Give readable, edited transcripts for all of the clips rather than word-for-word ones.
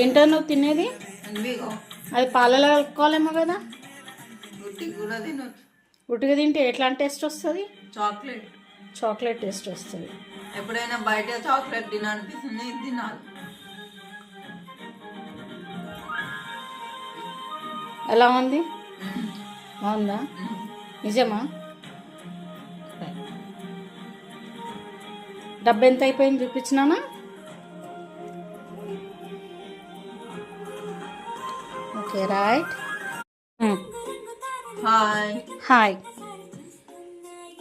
ఏంటో నువ్వు తినేది? అది పాలలో కలుపుకోవాలేమో కదా. ఉట్టిగా తింటే ఎట్లాంటి టేస్ట్ వస్తుంది? చాక్లెట్ టేస్ట్ వస్తుంది. ఎప్పుడైనా బయట చాక్లెట్ తినాలనిపిస్తుంది, తినాలి. ఎలా ఉంది? బాగుందా? నిజమా? డబ్బు ఎంత అయిపోయింది చూపించినానా? Okay right. Hi hi.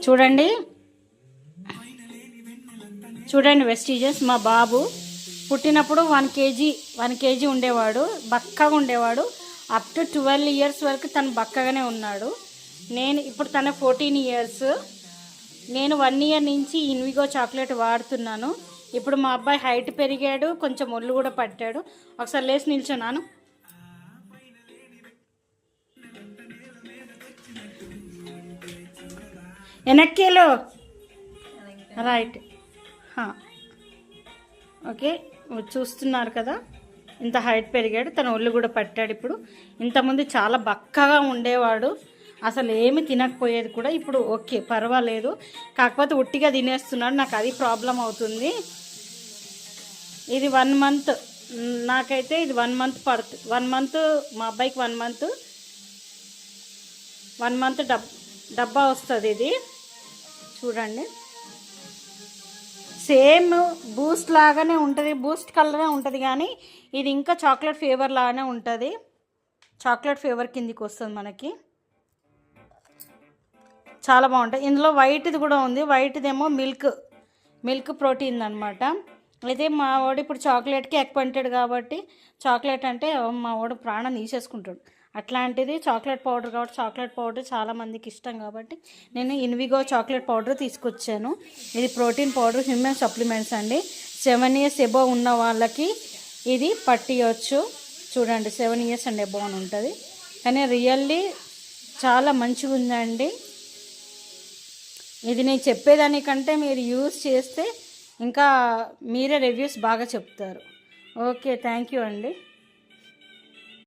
చూడండి వెస్టీజెస్. మా బాబు పుట్టినప్పుడు 1 కేజీ ఉండేవాడు, బక్కగా ఉండేవాడు. అప్ టు 12 ఇయర్స్ వరకు తను బక్కగానే ఉన్నాడు. ఇప్పుడు తన 14 ఇయర్స్. నేను 1 ఇయర్ నుంచి ఇన్విగో చాక్లెట్ వాడుతున్నాను. ఇప్పుడు మా అబ్బాయి హైట్ పెరిగాడు, కొంచెం ఒళ్ళు కూడా పట్టాడు. ఒకసారి లేచి నిల్చున్నాను. వెనక్కేలో రైట్. ఓకే, చూస్తున్నారు కదా, ఇంత హైట్ పెరిగాడు, తన ఒళ్ళు కూడా పట్టాడు. ఇప్పుడు ఇంతకుముందు చాలా బక్కగా ఉండేవాడు, అసలు ఏమి తినకపోయేది కూడా. ఇప్పుడు ఓకే, పర్వాలేదు. కాకపోతే ఉట్టిగా తినేస్తున్నాడు, నాకు అది ప్రాబ్లం అవుతుంది. ఇది 1 మంత్, నాకైతే ఇది 1 మంత్ పడుతుంది. 1 మంత్ మా అబ్బాయికి 1 మంత్ డబ్బా వస్తుంది. ఇది చూడండి, సేమ్ బూస్ట్ లాగానే ఉంటుంది, బూస్ట్ కలరే ఉంటుంది, కానీ ఇది ఇంకా చాక్లెట్ ఫ్లేవర్ లాగానే ఉంటుంది. చాక్లెట్ ఫ్లేవర్ కిందికి వస్తుంది మనకి. చాలా బాగుంటుంది. ఇందులో వైట్ది కూడా ఉంది. వైట్దేమో మిల్క్ ప్రోటీన్ అనమాట. అయితే మా వాడు ఇప్పుడు చాక్లెట్కి అక్వైంటెడ్ కాబట్టి, చాక్లెట్ అంటే మా వాడు ప్రాణం తీసేసుకుంటాడు. అట్లాంటిది చాక్లెట్ పౌడర్ కాబట్టి, చాక్లెట్ పౌడర్ చాలామందికి ఇష్టం కాబట్టి నేను ఇన్విగో చాక్లెట్ పౌడర్ తీసుకొచ్చాను. ఇది ప్రోటీన్ పౌడర్, హ్యూమన్ సప్లిమెంట్స్ అండి. 7 ఇయర్స్ ఎబో ఉన్న వాళ్ళకి ఇది పట్టియచ్చు. చూడండి, 7 ఇయర్స్ అండ్ ఎబో అని ఉంటుంది. కానీ రియల్లీ చాలా మంచిగా ఉందండి. ఇది నేను చెప్పేదానికంటే మీరు యూజ్ చేస్తే ఇంకా మీరే రివ్యూస్ బాగా చెప్తారు. ఓకే, థ్యాంక్ యూ అండి.